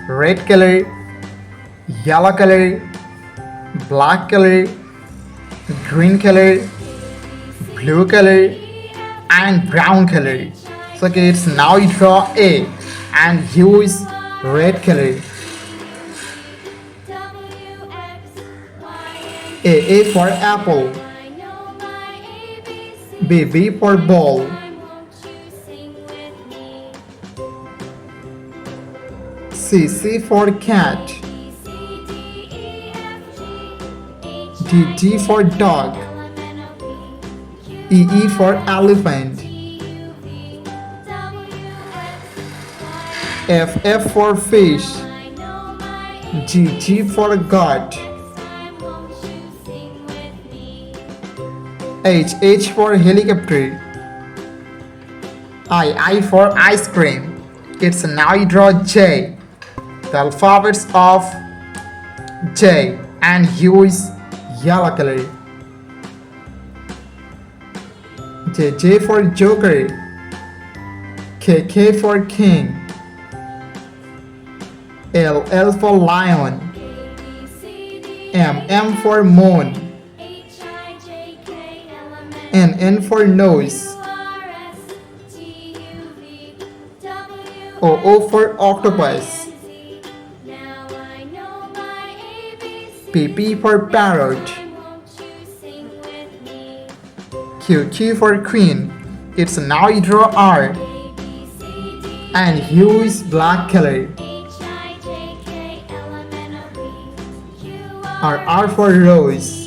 red color, yellow color, black color, green color, blue color, and brown color. So okay, it's now you draw A and use red color. A for apple. B for ball. C for cat. D for dog. E for elephant. F for fish. G for goat. H for helicopter. I for ice cream. It's now you draw J, the alphabets of J, and use yellow color. J for joker. K for king. L for lion. M for moon. N for nose. O for octopus. P for parrot. Q for queen. It's now you draw R and use black color. R for rose.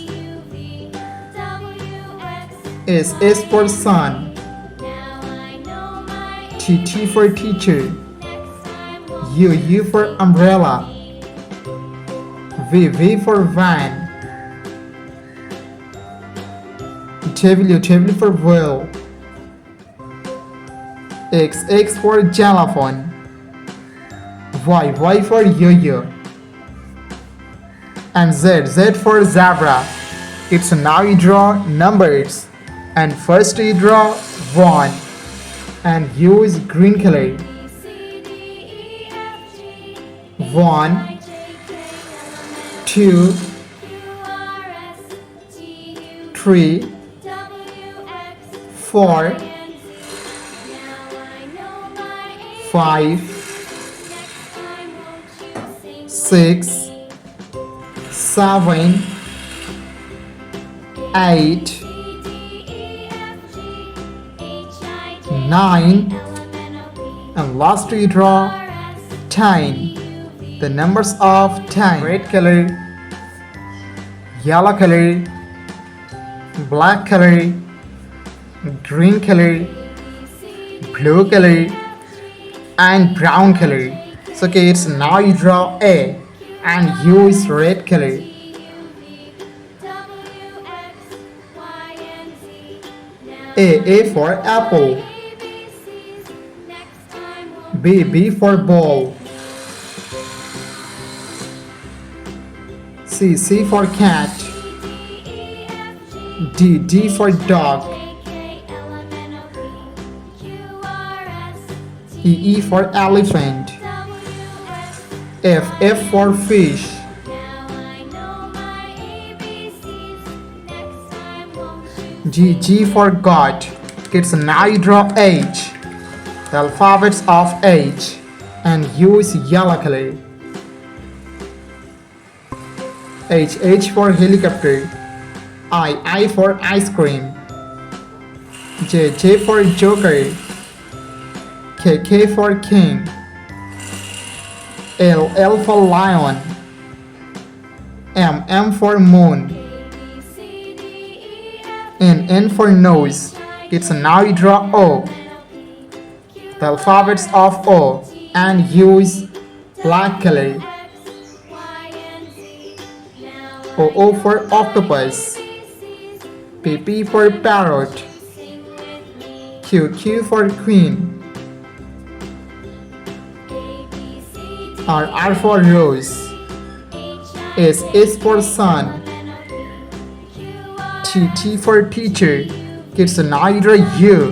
S for sun. T for teacher. U for umbrella. V for van. W for whale. X for xylophone. Y for yo-yo. And Z for zebra. It's now you draw numbers. And first you draw 1 and use green color. 1, 2, 3, 4, 5, 6, 7, 8, 9, and last you draw 10. The numbers of 10. Red color, yellow color, black color, green color, blue color, and brown color. So okay, it's now you draw A and use red color. A for apple. B for ball. C for cat. D for dog. E for elephant. F for fish. G for goat. Kids, now you draw H, the alphabets of H, and use yellow color. H for helicopter. I for ice cream. J for joker. K for king. L for lion. M for moon. N for nose. It's now you draw O, the alphabets of O, and use black color. O for octopus. P for parrot. Q for queen. R for rose. S for sun. T for teacher. Kids, now you draw U,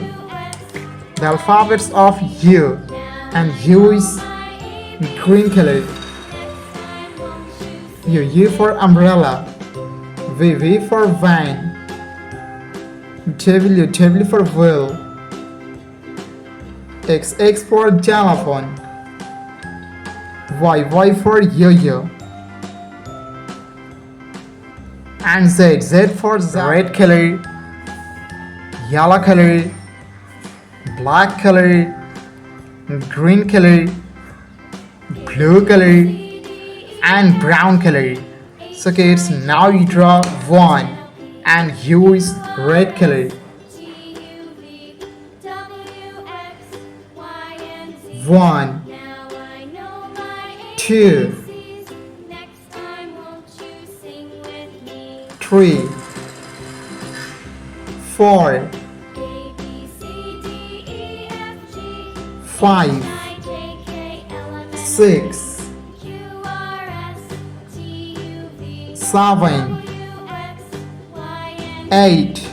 the alphabets of U, and use green color. U for umbrella. V for van. W for wheel. X for xylophone. Y for yo-yo. And Z for red color, yellow color, black color, green color, blue color, and brown color. So kids, now you draw one and use red color. One, two, 3, 4, 5, 6, 7, 8,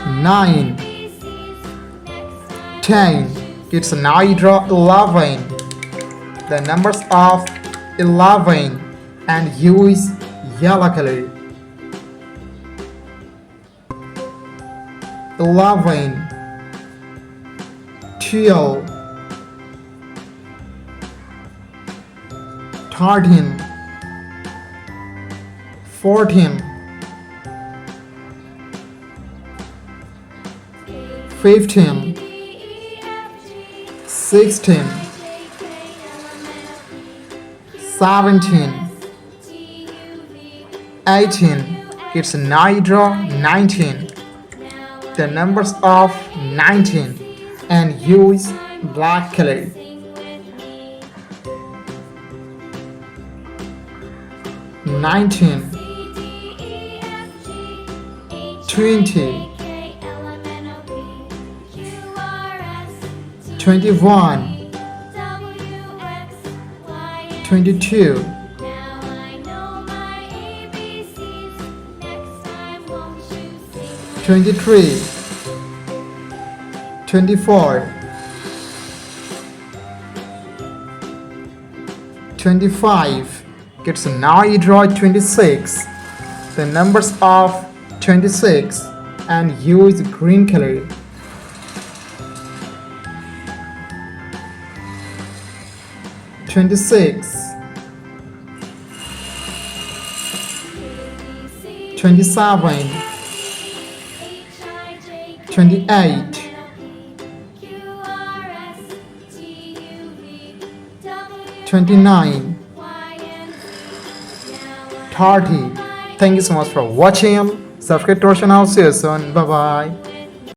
9, 10. It's now you draw 11. The numbers of 11 and use yellow color. 11, 12, 13, 14, 15, 16, 17, 18. It's now you draw 19. The numbers of 19 and use black color. 19, 20, 21, 22, 23, 24, 25. Kids, now you draw 26. The numbers of 26 and use green color. 26, 27, 28, 29, 30. Thank you so much for watching. Subscribe to our channel. See you soon. Bye bye.